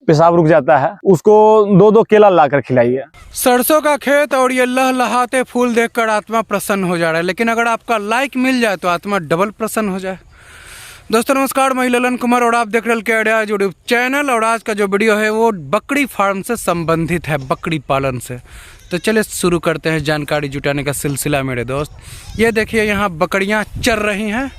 पेशाब रुक जाता है, उसको 2-2 केला लाकर खिलाइए। सरसों का खेत और ये लहलहाते फूल देखकर आत्मा प्रसन्न हो जा रहा है, लेकिन अगर आपका लाइक मिल जाए तो आत्मा डबल प्रसन्न हो जाए। दोस्तों नमस्कार, मैं ललन कुमार और आप देख रहे हैं आइडिया यूट्यूब चैनल। और आज का जो वीडियो है वो बकरी फार्म से संबंधित है, बकरी पालन से। तो चलिए शुरू करते हैं जानकारी जुटाने का सिलसिला मेरे दोस्त। ये देखिए यहाँ बकरियाँ चर रही हैं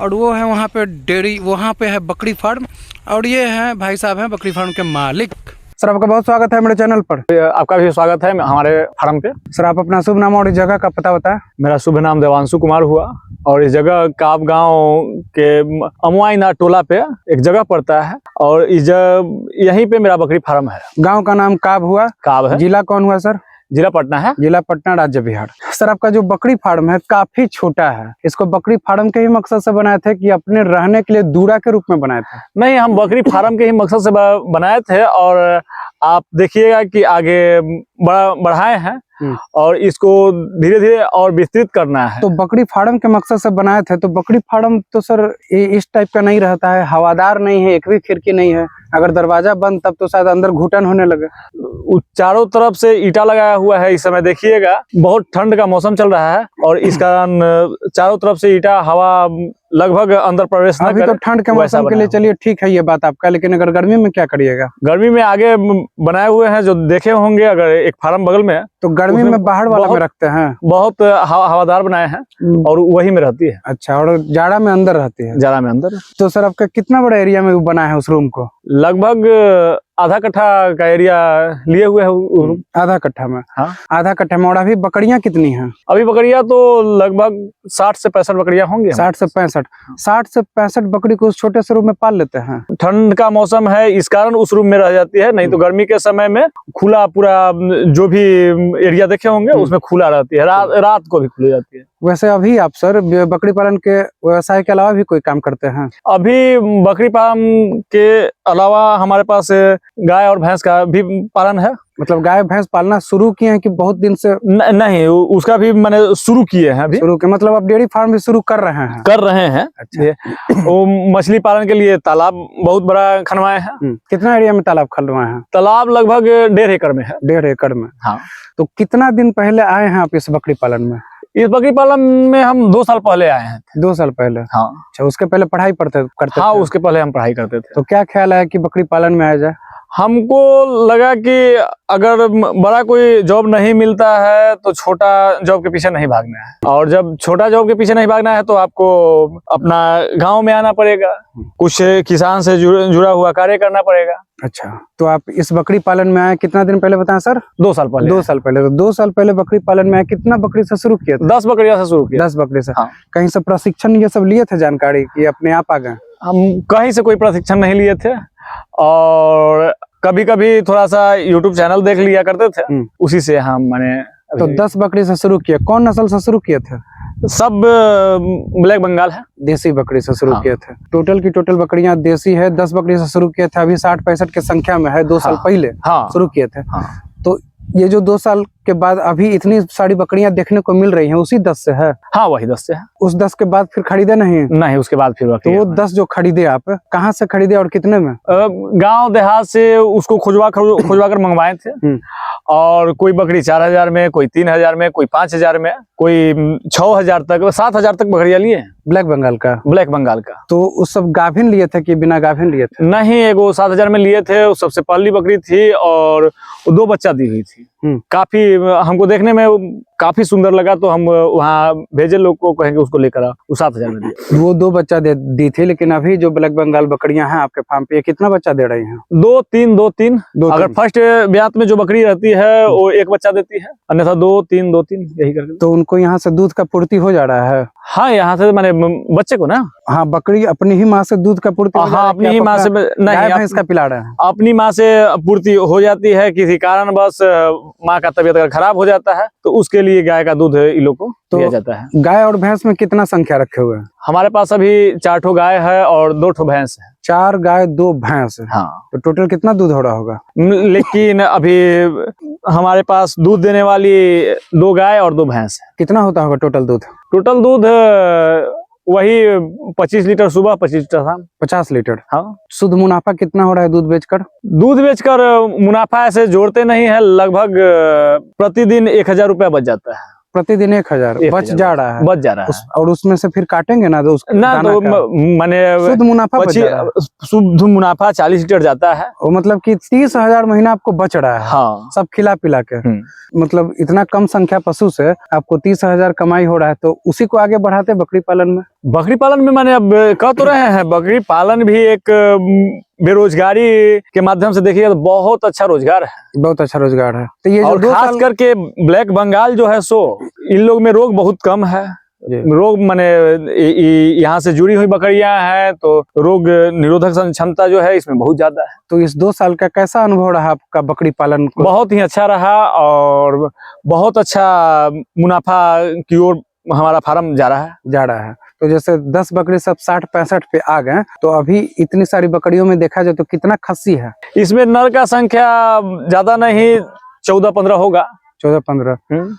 और वो है वहाँ पे डेयरी, वहाँ पे है बकरी फार्म और ये हैं भाई साहब हैं बकरी फार्म के मालिक। सर आपका बहुत स्वागत है मेरे चैनल पर। आपका भी स्वागत है हमारे फार्म पे। सर आप अपना शुभ नाम और इस जगह का पता बताएं। मेरा शुभ नाम देवांशु कुमार हुआ और इस जगह काब गांव के अमुआइना टोला पे एक जगह पड़ता है और इस यहीं पे मेरा बकरी फार्म है। गांव का नाम काब हुआ, काब है। जिला कौन हुआ सर? जिला पटना है। जिला पटना, राज्य बिहार। सर आपका जो बकरी फार्म है काफी छोटा है, इसको बकरी फार्म के ही मकसद से बनाए थे कि अपने रहने के लिए दूरा के रूप में बनाए थे? नहीं, हम बकरी फार्म के ही मकसद से बनाए थे और आप देखिएगा कि आगे बढ़ाए हैं और इसको धीरे धीरे और विस्तृत करना है। तो बकरी फार्म के मकसद से बनाए थे, तो बकरी फार्म तो सर इस टाइप का नहीं रहता है, हवादार नहीं है, एक भी खिड़की नहीं है, अगर दरवाजा बंद तब तो शायद अंदर घुटन होने लगे। चारों तरफ से ईटा लगाया हुआ है। इस समय देखिएगा बहुत ठंड का मौसम चल रहा है और इस कारण चारों तरफ से ईटा, हवा लगभग अंदर प्रवेश न करे। अभी तो ठंड के मौसम के लिए चलिए ठीक है ये बात आपका, लेकिन अगर गर्मी में क्या करिएगा? गर्मी में आगे बनाए हुए हैं जो देखे होंगे, अगर एक फार्म बगल में, तो गर्मी में बाहर वाला में रखते हैं, बहुत हवादार बनाए हैं और वही में रहती है। अच्छा, और जाड़ा में अंदर रहती है? जाड़ा में अंदर। तो सर आपका कितना बड़ा एरिया में बना है उस रूम को? लगभग आधा कट्ठा का एरिया लिए हुए है। आधा कट्ठा में? हाँ, आधा कट्ठा में। और अभी बकरियां कितनी हैं? अभी बकरियां तो लगभग 60 से 65 बकरियां होंगी। 60 से 65 बकरी को उस छोटे से रूम में पाल लेते हैं? ठंड का मौसम है इस कारण उस रूम में रह जाती है, नहीं तो गर्मी के समय में खुला पूरा जो भी एरिया देखे होंगे उसमें खुला रहती है, रात को भी खुली जाती है। वैसे अभी आप सर बकरी पालन के व्यवसाय के अलावा भी कोई काम करते हैं? अभी बकरी पालन के अलावा हमारे पास गाय और भैंस का भी पालन है। मतलब गाय भैंस पालना शुरू किए हैं कि बहुत दिन से? नहीं, उसका भी मैंने शुरू किए हैं। अभी शुरू के मतलब आप डेयरी फार्म भी शुरू कर रहे हैं? कर रहे हैं। अच्छा। वो मछली पालन के लिए तालाब बहुत बड़ा खनवाए हैं। कितना एरिया में तालाब खनवाए हैं? तालाब लगभग 1.5 एकड़ में है। 1.5 एकड़ में? हाँ। तो कितना दिन पहले आए हैं आप इस बकरी पालन में? इस बकरी पालन में हम 2 साल पहले आए हैं। 2 साल पहले? हाँ। अच्छा, उसके पहले पढ़ाई करते हाँ, उसके पहले हम पढ़ाई करते थे। तो क्या ख्याल है कि बकरी पालन में आ जाए? हमको लगा कि अगर बड़ा कोई जॉब नहीं मिलता है तो छोटा जॉब के पीछे नहीं भागना है, और जब छोटा जॉब के पीछे नहीं भागना है तो आपको अपना गांव में आना पड़ेगा, कुछ किसान से जुड़ा हुआ कार्य करना पड़ेगा। अच्छा, तो आप इस बकरी पालन में आए कितना दिन पहले बताएं सर? 2 साल पहले। 2 साल पहले। तो 2 साल पहले बकरी पालन में आए, कितना बकरी से शुरू किया? 10 बकरियों से शुरू किया। 10 बकरी से? हाँ। कहीं से प्रशिक्षण ये सब लिए थे, जानकारी की अपने आप आ गए? हम कहीं से कोई प्रशिक्षण नहीं लिए थे और कभी कभी थोड़ा सा YouTube चैनल देख लिया करते थे, उसी से हम मैंने। तो 10 बकरी से शुरू किया। कौन नस्ल से शुरू किए थे? सब ब्लैक बंगाल है, देसी बकरी से शुरू हाँ। किए थे। टोटल की टोटल बकरियां देसी है। 10 बकरी से शुरू किए थे, अभी 60-65 की संख्या में है। 2 साल पहले शुरू किए थे। तो ये जो 2 साल के बाद अभी इतनी सारी बकरियां देखने को मिल रही हैं, उसी 10 से है? हाँ, वही 10 से है। उस 10 के बाद फिर खरीदे नहीं? नहीं, उसके बाद फिर तो वो 10 जो खरीदे आप कहाँ से खरीदे और कितने में? गांव देहात से उसको खुजवा कर मंगवाए थे और कोई बकरी 4000 में, कोई 3000 में, कोई 5000 में, कोई 6000 तक, 7000 तक बकरियां लिए। ब्लैक बंगाल का? ब्लैक बंगाल का। तो उस सब गाभिन लिए थे कि बिना गाभिन लिए थे? नहीं, एगो 7000 में लिए थे, वो सबसे पहली बकरी थी और 2 बच्चा दी हुई थी। काफी हमको देखने में काफी सुंदर लगा तो हम वहाँ भेजे, लोग को कहेंगे उसको लेकर आओ। वो 7000 में दी। वो 2 बच्चा दी थी। लेकिन अभी जो ब्लैक बंगाल बकरियां हैं आपके फार्म पे, कितना बच्चा दे रही हैं? 2-3 अगर फर्स्ट ब्यात में जो बकरी रहती है वो 1 बच्चा देती है, अन्यथा 2-3 यही करके। तो उनको यहाँ से दूध का पूर्ति हो जा रहा है? हाँ, यहाँ से मैंने बच्चे को ना। हाँ, बकरी अपनी ही माँ से दूध का पूर्ति? हाँ, अपनी ही माँ से। नहीं, इसका पिला रहे हैं? अपनी माँ से पूर्ति हो जाती है। किसी कारण बस माँ का तबीयत अगर खराब हो जाता है तो उसके लिए गाय का दूध इन लोग को दिया जाता है। गाय और भैंस में कितना संख्या रखे हुए हैं? हमारे पास अभी 4 ठो गाय है और 2 ठो भैंस है। 4 गाय 2 भैंस? हाँ। तो टोटल कितना दूध हो रहा होगा? लेकिन अभी हमारे पास दूध देने वाली 2 गाय और 2 भैंस है। कितना होता होगा टोटल दूध? टोटल दूध वही 25 लीटर सुबह, 25 लीटर शाम। 50 लीटर। हाँ, शुद्ध मुनाफा कितना हो रहा है दूध बेचकर? दूध बेचकर मुनाफा ऐसे जोड़ते नहीं है, लगभग प्रतिदिन 1000 रुपया बच जाता है। प्रतिदिन 1000 बच जा रहा है? बच जा रहा है। और उसमें से फिर काटेंगे ना तो ना, तो माने शुद्ध मुनाफा बच जा रहा है। शुद्ध मुनाफा 40 लीटर जाता है। वो मतलब कि 30,000 महीना आपको बच रहा है। हाँ, सब खिला पिला के। मतलब इतना कम संख्या पशु से आपको 30,000 कमाई हो रहा है, तो उसी को आगे बढ़ाते बकरी पालन में। बकरी पालन में माने अब कह तो रहे हैं, बकरी पालन भी एक बेरोजगारी के माध्यम से देखिए तो बहुत अच्छा रोजगार है। बहुत अच्छा रोजगार है। तो ये और जो खास करके ब्लैक बंगाल जो है सो इन लोग में रोग बहुत कम है। रोग माने यहाँ से जुड़ी हुई बकरियां हैं तो रोग निरोधक क्षमता जो है इसमें बहुत ज्यादा है। तो इस 2 साल का कैसा अनुभव रहा आपका बकरी पालन को? बहुत ही अच्छा रहा और बहुत अच्छा मुनाफा की ओर हमारा फार्म जा रहा है। तो जैसे 10 बकरी सब 60-65 पे आ गए, तो अभी इतनी सारी बकरियों में देखा जाए तो कितना खस्सी है? इसमें नर का संख्या ज्यादा नहीं, 14-15 होगा। 14-15।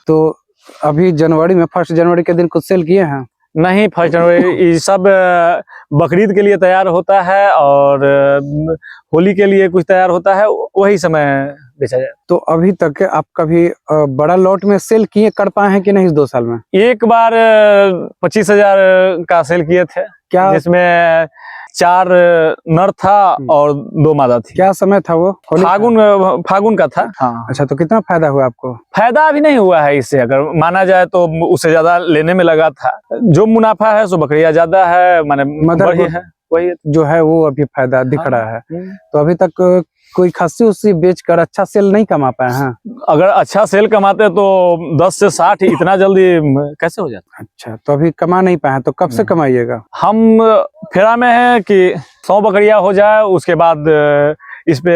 तो अभी जनवरी में 1 जनवरी के दिन कुछ सेल किए हैं? नहीं, 1 जनवरी ये सब बकरीद के लिए तैयार होता है और होली के लिए कुछ तैयार होता है, वही समय बेचा जाए। तो अभी तक आप कभी बड़ा लॉट में सेल कर पाए हैं कि नहीं इस 2 साल में? एक बार 25,000 का सेल किए थे, क्या जिसमें 4 नर था और 2 मादा थी। क्या समय था वो? फागुन का था। हाँ। अच्छा, तो कितना फायदा हुआ आपको? फायदा अभी नहीं हुआ है इससे, अगर माना जाए तो उससे ज्यादा लेने में लगा था। जो मुनाफा है सो बकरियां ज्यादा है, माने मदर है वही जो है वो अभी फायदा दिख रहा है। तो अभी तक कोई खस्सी उस्सी बेचकर अच्छा सेल नहीं कमा पाए हैं? अगर अच्छा सेल कमाते तो 10 से 60 इतना जल्दी कैसे हो जाता। अच्छा, तो अभी कमा नहीं पाए, तो कब से कमाइएगा? हम फेरा में हैं कि 100 बकरियां हो जाए, उसके बाद इस पे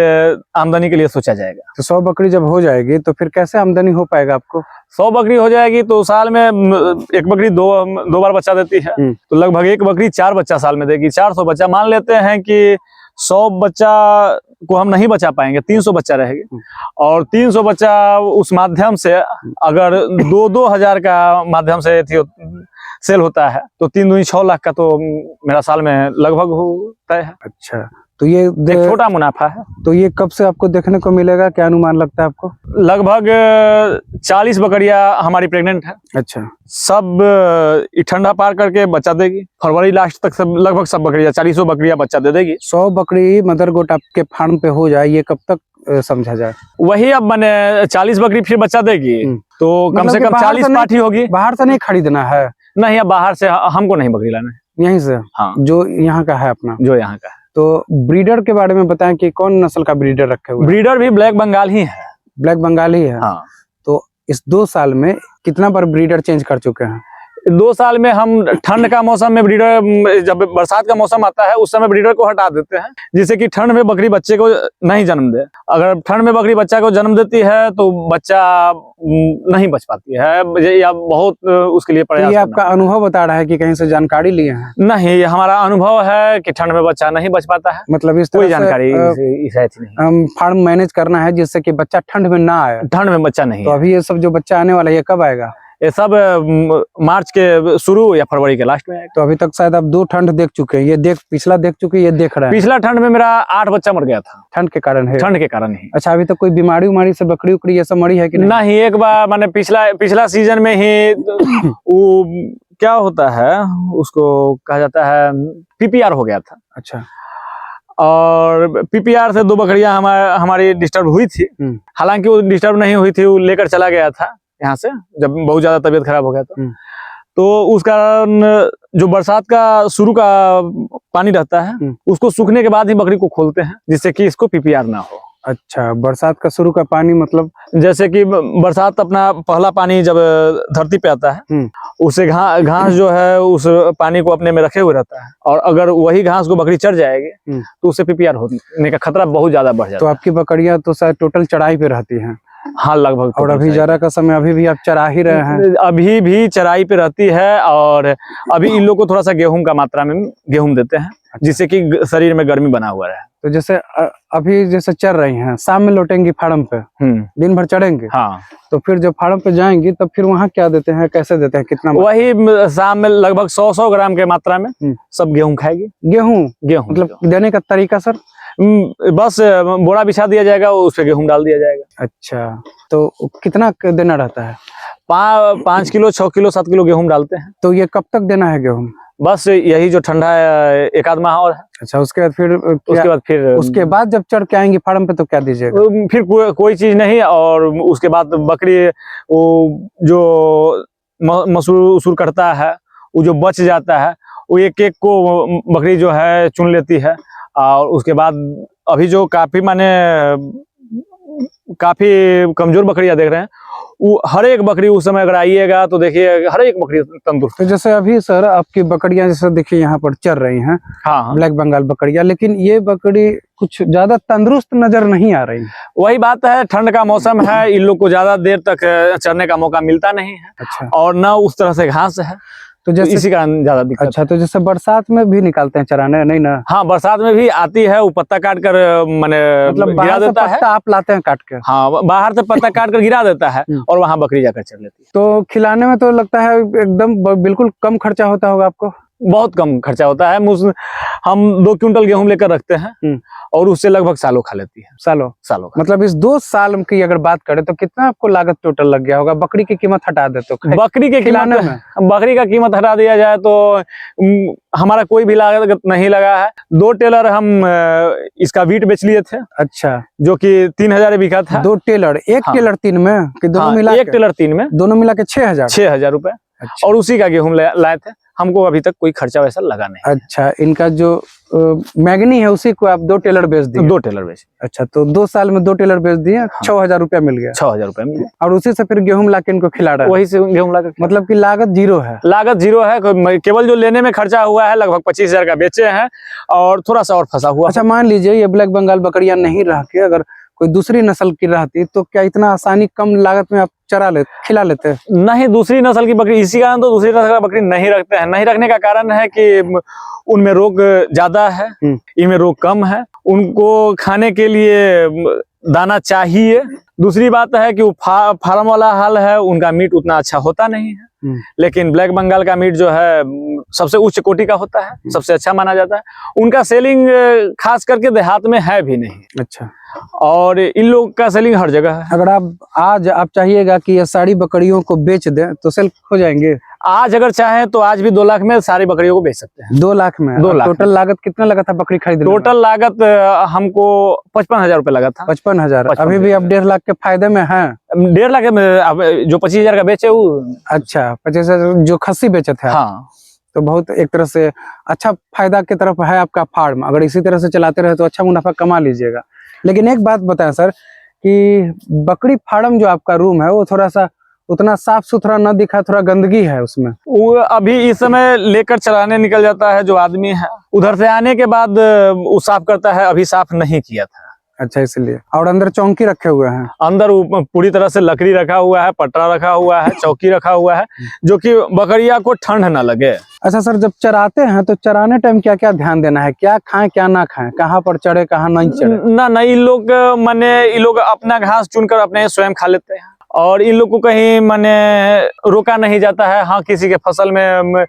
आमदनी के लिए सोचा जाएगा। तो 100 बकरी जब हो जाएगी तो फिर कैसे आमदनी हो पाएगा आपको? 100 बकरी हो जाएगी तो साल में एक बकरी दो बार बच्चा देती है, तो लगभग एक बकरी 4 बच्चा साल में देगी। 400 बच्चा, मान लेते हैं कि 100 बच्चा को हम नहीं बचा पाएंगे, 300 बच्चा रहेगी। और 300 बच्चा उस माध्यम से अगर 2-2 हजार का माध्यम से सेल होता है तो 3 दूनी 6 लाख का तो मेरा साल में लगभग होता है। अच्छा, तो ये एक छोटा मुनाफा है। तो ये कब से आपको देखने को मिलेगा, क्या अनुमान लगता है आपको? लगभग 40 बकरियां हमारी प्रेग्नेंट है। अच्छा, सब ठंडा पार करके बच्चा देगी। फरवरी लास्ट तक सब लगभग सब बकरियां 40 बकरियां बच्चा दे देगी। 100 बकरी मदर गोट आपके फार्म पे हो जाए, ये कब तक समझा जाए? वही अब मैंने 40 बकरी फिर बच्चा देगी तो कम से कम 40 पाठी होगी। बाहर से नहीं खरीदना है? नहीं, अब बाहर से हमको नहीं बकरी लाना है, यहीं से। हाँ, जो यहाँ का है अपना, जो यहाँ का है। तो ब्रीडर के बारे में बताएं कि कौन नस्ल का ब्रीडर रखे हुए? ब्रीडर भी ब्लैक बंगाल ही है। ब्लैक बंगाली है। हाँ। तो इस 2 साल में कितना बार ब्रीडर चेंज कर चुके हैं? 2 साल में हम ठंड का मौसम में ब्रीडर, जब बरसात का मौसम आता है उस समय ब्रीडर को हटा देते हैं, जिससे कि ठंड में बकरी बच्चे को नहीं जन्म दे। अगर ठंड में बकरी बच्चा को जन्म देती है तो बच्चा नहीं बच पाती है, या बहुत उसके लिए प्रयास। ये आपका अनुभव बता रहा है कि कहीं से जानकारी लिए हैं? नहीं, हमारा अनुभव है कि ठंड में बच्चा नहीं बच पाता है। मतलब इस कोई जानकारी नहीं। हम फार्म मैनेज करना है जिससे कि बच्चा ठंड में ना आए। ठंड में बच्चा नहीं। तो अभी ये सब जो बच्चा आने वाला है ये कब आएगा? ये सब मार्च के शुरू या फरवरी के लास्ट में आएगा। तो अभी तक शायद आप 2 ठंड देख चुके हैं। ये पिछला देख चुके हैं, ये देख रहे हैं। पिछला ठंड में मेरा 8 बच्चा मर गया था। ठंड के कारण है? ठंड के कारण ही। अच्छा, अभी तक कोई बीमारी उमारी से बकरी उकड़ी ये सब मरी है कि नहीं? नहीं, एक बार मैंने पिछला सीजन में ही वो क्या होता है उसको कहा जाता है, पीपीआर हो गया था। अच्छा, और पीपीआर से 2 बकरियां हमारी डिस्टर्ब हुई थी। हालांकि वो डिस्टर्ब नहीं हुई थी, वो लेकर चला गया था यहाँ से, जब बहुत ज्यादा तबीयत खराब हो गया था। तो उस कारण जो बरसात का शुरू का पानी रहता है उसको सूखने के बाद ही बकरी को खोलते हैं, जिससे कि इसको पीपीआर ना हो। अच्छा, बरसात का शुरू का पानी मतलब जैसे कि बरसात अपना पहला पानी जब धरती पे आता है उससे घास जो है उस पानी को अपने में रखे हुए रहता है, और अगर वही घास को बकरी चढ़ जाएगी तो उससे पीपीआर होने का खतरा बहुत ज्यादा बढ़ जाता है। तो आपकी बकरियां तो शायद टोटल चढ़ाई पे रहती हैं? हाँ लगभग और अभी जाड़ा का समय, अभी भी आप चरा ही रहे हैं? अभी भी चराई पे रहती है, और अभी इन लोग को थोड़ा सा गेहूं का मात्रा में गेहूं देते हैं, जिससे कि शरीर में गर्मी बना हुआ रहे। तो जैसे अभी जैसे चर रही हैं, शाम में लौटेंगी फार्म पे, दिन भर चढ़ेंगे? हाँ। तो फिर जब फार्म पे जाएंगी तब फिर वहाँ क्या देते हैं, कैसे देते हैं, कितना? वही शाम में लगभग 100 ग्राम के मात्रा में सब गेहूं खाएगी। गेहूं मतलब देने का तरीका सर? बस बोरा बिछा दिया जाएगा, उस पे गेहूं डाल दिया जाएगा। अच्छा, तो कितना देना रहता है? 5 किलो, 6 किलो, 7 किलो गेहूं डालते हैं। तो ये कब तक देना है गेहूं? बस यही जो ठंडा है, 1 आध माह और है। अच्छा, उसके बाद उसके बाद जब चढ़ के आएंगी फार्म पे तो क्या दीजिएगा? फिर कोई चीज नहीं, और उसके बाद बकरी वो जो मसूर करता है, वो जो बच जाता है, वो एक एक को बकरी जो है चुन लेती है। और उसके बाद अभी जो काफी कमजोर बकरियां देख रहे हैं, वो हर एक बकरी उस समय अगर आइएगा तो देखिए हर एक बकरी तंदुरुस्त। तो जैसे अभी सर आपकी बकरियां जैसे देखिए यहाँ पर चर रही हैं, हाँ, ब्लैक बंगाल बकरियां, लेकिन ये बकरी कुछ ज्यादा तंदुरुस्त नजर नहीं आ रही। वही बात है, ठंड का मौसम है, इन लोग को ज्यादा देर तक चरने का मौका मिलता नहीं है। अच्छा, और न उस तरह से घास है, तो जैसे इसी कारण ज्यादा दिक्कत। अच्छा, तो जैसे बरसात में भी निकालते हैं चराने, नहीं ना? हाँ, बरसात में भी आती है, वो पत्ता काट कर मतलब गिरा देता है। आप लाते हैं काट के? हाँ, बाहर से पत्ता काट कर गिरा देता है, और वहाँ बकरी जाकर चर लेती है। तो खिलाने में तो लगता है एकदम बिल्कुल कम खर्चा होता होगा आपको? बहुत कम खर्चा होता है। हम 2 क्विंटल गेहूं लेकर रखते हैं, और उससे लगभग सालों खा लेती है। सालों मतलब इस 2 साल की अगर बात करें तो कितना आपको लागत टोटल लग गया होगा? बकरी की कीमत हटा दे तो बकरी के खिलाने में बकरी का कीमत हटा दिया जाए तो हमारा कोई भी लागत नहीं लगा है। 2 टेलर हम इसका वीट बेच लिए थे। अच्छा, जो कि 3000 बिका था। 2 टेलर, एक टेलर 3 में कि दोनों मिला? एक टेलर 3 में, दोनों मिला के 6000 रुपए। अच्छा। और उसी का गेहूं लाए थे। हमको अभी तक कोई खर्चा वैसा लगा नहीं। अच्छा, इनका जो मैगनी है उसी को आप 2 टेलर बेच दिए? 2 टेलर बेच। अच्छा, तो 2 साल में 2 टेलर बेच दिए। हाँ। 6000 रुपया मिल गया? 6000 रुपया मिल गया। और उसी से फिर गेहूं ला के इनको खिला रहा है? वही से गेहूं ला के, मतलब कि लागत जीरो है? लागत जीरो है, केवल जो लेने में खर्चा हुआ है लगभग 25000 का बेचे हैं, और थोड़ा सा और फंसा हुआ। अच्छा, मान लीजिए ये ब्लैक बंगाल बकरियां नहीं रह के अगर कोई दूसरी नस्ल की रहती तो क्या इतना आसानी कम लागत में आप खिला लेते? नहीं, दूसरी नस्ल की बकरी, इसी कारण तो दूसरी नस्ल की बकरी नहीं रखते हैं। नहीं रखने का कारण है कि उनमें रोग ज्यादा है, इनमें रोग कम है, उनको खाने के लिए दाना चाहिए। दूसरी बात है कि वो फार्म वाला हाल है, उनका मीट उतना अच्छा होता नहीं है। लेकिन ब्लैक बंगाल का मीट जो है सबसे उच्च कोटि का होता है, सबसे अच्छा माना जाता है। उनका सेलिंग खास करके देहात में है भी नहीं। अच्छा, और इन लोग का सेलिंग हर जगह है। अगर आप चाहिएगा कि ये सारी बकरियों को बेच दें तो सेल हो जाएंगे? आज अगर चाहें तो आज भी 2 लाख में सारी बकरियों को बेच सकते हैं। 2 लाख में? 2 लाख। टोटल लागत कितना लगा था बकरी खरीदने? टोटल लागत हमको 55,000 रुपए लगा था। 55,000? अभी भी आप 1.5 लाख के फायदे में हैं? 1.5 लाख में जो 25,000 का बेचे वो। अच्छा, 25,000 जो खस्सी बेचे थे? हाँ, तो बहुत एक तरह से अच्छा फायदा की तरफ है आपका फार्म। अगर इसी तरह से चलाते रहे तो अच्छा मुनाफा कमा लीजिएगा। लेकिन एक बात बताएं सर कि बकरी फार्म जो आपका रूम है वो थोड़ा सा उतना साफ सुथरा न दिखा, थोड़ा गंदगी है उसमें। वो अभी इस समय लेकर चलाने निकल जाता है जो आदमी है, उधर से आने के बाद वो साफ करता है, अभी साफ नहीं किया था। अच्छा, इसलिए। और अंदर चौकी रखे हुए हैं? अंदर पूरी तरह से लकड़ी रखा हुआ है, पटरा रखा हुआ है, चौकी रखा हुआ है, जो कि बकरिया को ठंड ना लगे। अच्छा सर, जब चराते हैं तो चराने टाइम क्या क्या ध्यान देना है? क्या खाएं क्या ना खाएं? कहाँ पर चढ़े कहाँ नहीं चढ़े? ना इन लोग अपना घास चुनकर अपने स्वयं खा लेते हैं, और इन लोग को कहीं रोका नहीं जाता है। हाँ, किसी के फसल में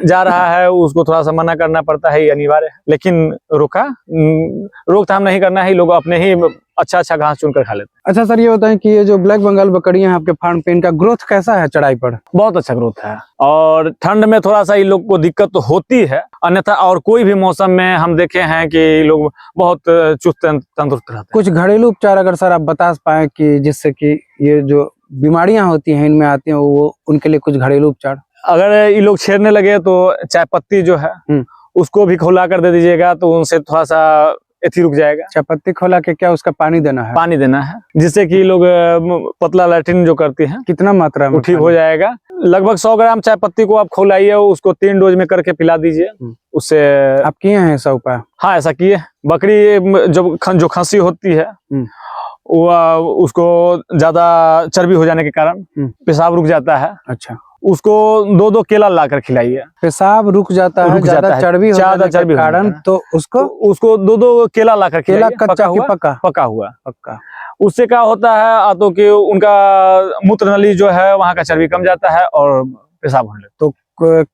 जा रहा है उसको थोड़ा सा मना करना पड़ता है, ये अनिवार्य है, लेकिन रोकथाम नहीं करना है। लोग अपने ही अच्छा घास चुनकर खा लेते हैं। अच्छा सर, ये बताएं कि ये जो ब्लैक बंगाल बकरियां हैं आपके फार्म पे, इनका ग्रोथ कैसा है चढ़ाई पर? बहुत अच्छा ग्रोथ है, और ठंड में थोड़ा सा इन लोग को दिक्कत तो होती है, अन्यथा और कोई भी मौसम में हम देखे हैं कि लोग बहुत चुस्त तंदुरुस्त रहते हैं। कुछ घरेलू उपचार अगर सर आप बता पाए कि जिससे कि ये जो बीमारियां होती हैं इनमें आती हैं, वो उनके लिए कुछ घरेलू उपचार? अगर ये लोग छेड़ने लगे तो चाय पत्ती जो है उसको भी खौला कर दे दीजिएगा, तो उनसे थोड़ा सा एथी रुक जाएगा। चाय पत्ती खौला के क्या उसका पानी देना है? पानी देना है, जिससे कि लोग पतला लैट्रिन जो करती हैं, कितना मात्रा में? ठीक हो जाएगा। लगभग 100 ग्राम चाय पत्ती को आप खौलाइए, उसको 3 डोज में करके पिला दीजिए। उससे आप किए हैं ऐसा उपाय? हाँ, ऐसा किए। बकरी जो खंसी होती है उसको ज्यादा चर्बी हो जाने के कारण पेशाब रुक जाता है। अच्छा, उसको 2-2 केला लाकर खिलाइए। पेशाब रुक जाता है, ज्यादा चर्बी हो जाने के कारण, तो उसको 2-2 केला लाकर केला खिलाइए, कच्चा कि पका? पका हुआ। पक्का। उससे क्या होता है तो कि उनका मूत्र नली जो है वहाँ का चर्बी कम जाता है और पेशाब होने लगता है। तो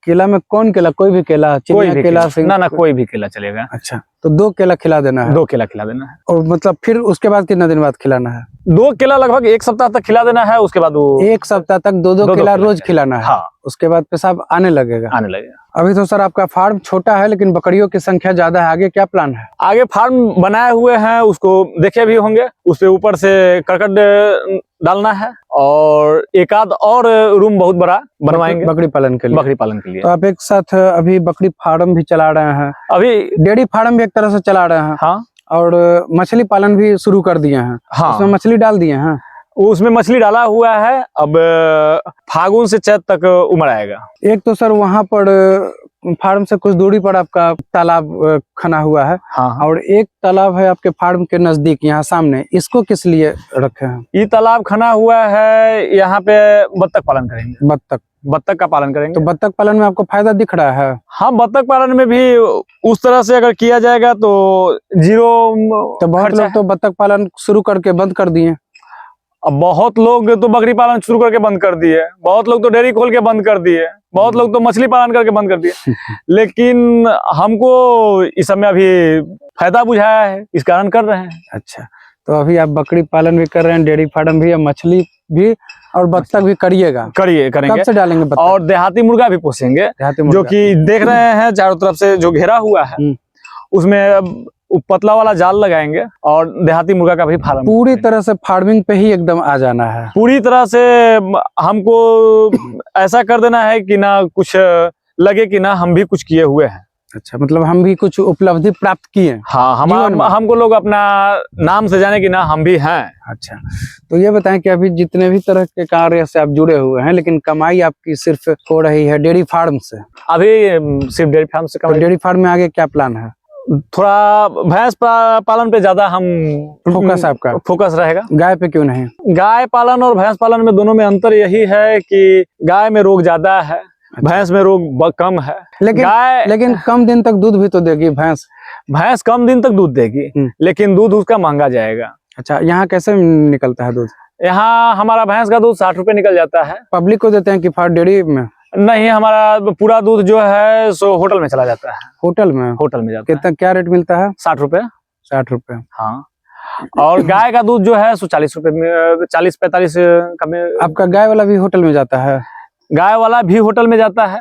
केला में कौन केला? कोई भी केला? कोई भी केला? ना कोई भी केला चलेगा। अच्छा, तो 2 केला खिला देना है? 2 केला खिला देना है। और मतलब फिर उसके बाद कितना दिन बाद खिलाना है? 2 केला लगभग 1 सप्ताह तक खिला देना है। उसके बाद वो 1 सप्ताह तक 2-2 केला रोज खिलाना है? हाँ। उसके बाद पेशाब आने लगेगा? आने लगेगा। अभी तो सर आपका फार्म छोटा है, लेकिन बकरियों की संख्या ज्यादा है, आगे क्या प्लान है? आगे फार्म बनाए हुए हैं, उसको देखे भी होंगे। उसपे ऊपर से करकट डालना है और एक आध और रूम बहुत बड़ा बनवाएंगे बकरी पालन के लिए। बकरी पालन के लिए। तो आप एक साथ अभी बकरी फार्म भी चला रहे हैं, अभी डेयरी फार्म भी एक तरह से चला रहे हैं। हाँ। और मछली पालन भी शुरू कर दिए हैं। हाँ। उसमें मछली डाल दिए हैं? उसमें मछली डाला हुआ है। अब फागुन से चैत तक उम्र आएगा। एक तो सर वहां पर फार्म से कुछ दूरी पर आपका तालाब खना हुआ है। हाँ। और एक तालाब है आपके फार्म के नजदीक, यहाँ सामने, इसको किस लिए रखे हैं? ये तालाब खना हुआ है, यहाँ पे बत्तख पालन करेंगे। बत्तख का पालन करेंगे। तो बत्तख पालन में आपको फायदा दिख रहा है? हाँ, बत्तख पालन में भी उस तरह से अगर किया जाएगा तो 0 तो बहुत लोग तो बत्तख पालन शुरू करके बंद कर दिए। अब बहुत लोग तो बकरी पालन शुरू करके बंद कर दिए, बहुत लोग तो डेयरी खोल के बंद कर दिए, बहुत लोग तो मछली पालन करके बंद कर दिए। लेकिन हमको इस समय अभी फायदा बुझाया है, इस कारण कर रहे हैं। अच्छा, तो अभी आप बकरी पालन भी कर रहे हैं, डेयरी फार्म भी, मछली भी, और बत्तख भी करेंगे? करेंगे। कब से डालेंगे बत्तख? और देहाती मुर्गा भी पोसेंगे, जो कि देख रहे हैं चारों तरफ से जो घेरा हुआ है, उसमें पतला वाला जाल लगाएंगे और देहाती मुर्गा का भी फार्म। पूरी तरह से फार्मिंग पे ही एकदम आ जाना है? पूरी तरह से हमको ऐसा कर देना है कि ना कुछ लगे कि ना हम भी कुछ किए हुए हैं। अच्छा, मतलब हम भी कुछ उपलब्धि प्राप्त किए। हाँ, हमको लोग अपना नाम से जाने कि ना हम भी हैं। अच्छा, तो ये बताएं कि अभी जितने भी तरह के कार्य से आप जुड़े हुए हैं, लेकिन कमाई आपकी सिर्फ हो रही है डेयरी फार्म से? अभी सिर्फ डेयरी फार्म से कमाई। तो डेयरी फार्म में आगे क्या प्लान है? थोड़ा भैंस पालन पे ज्यादा हम फोकस रहेगा। गाय पे क्यों नहीं? गाय पालन और भैंस पालन में दोनों में अंतर यही है कि गाय में रोग ज्यादा है। अच्छा। भैंस में रोग कम है। लेकिन कम दिन तक दूध भी तो देगी भैंस कम दिन तक दूध देगी, लेकिन दूध उसका महंगा जाएगा। अच्छा, यहाँ कैसे निकलता है दूध? यहाँ हमारा भैंस का दूध 60 रुपए निकल जाता है। पब्लिक को देते हैं कि डेयरी में? नहीं, हमारा पूरा दूध जो है सो होटल में चला जाता है। होटल में जाता कितना है। क्या रेट मिलता है? 60 रुपए। 60 रुपए। हाँ। और गाय का दूध जो है सो 40 रुपए में, 40-45 का में। आपका गाय वाला भी होटल में जाता है? गाय वाला भी होटल में जाता है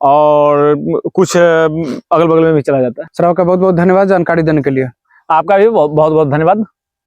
और कुछ अगल बगल में भी चला जाता है। सर, आपका बहुत बहुत धन्यवाद जानकारी देने के लिए। आपका भी बहुत बहुत धन्यवाद।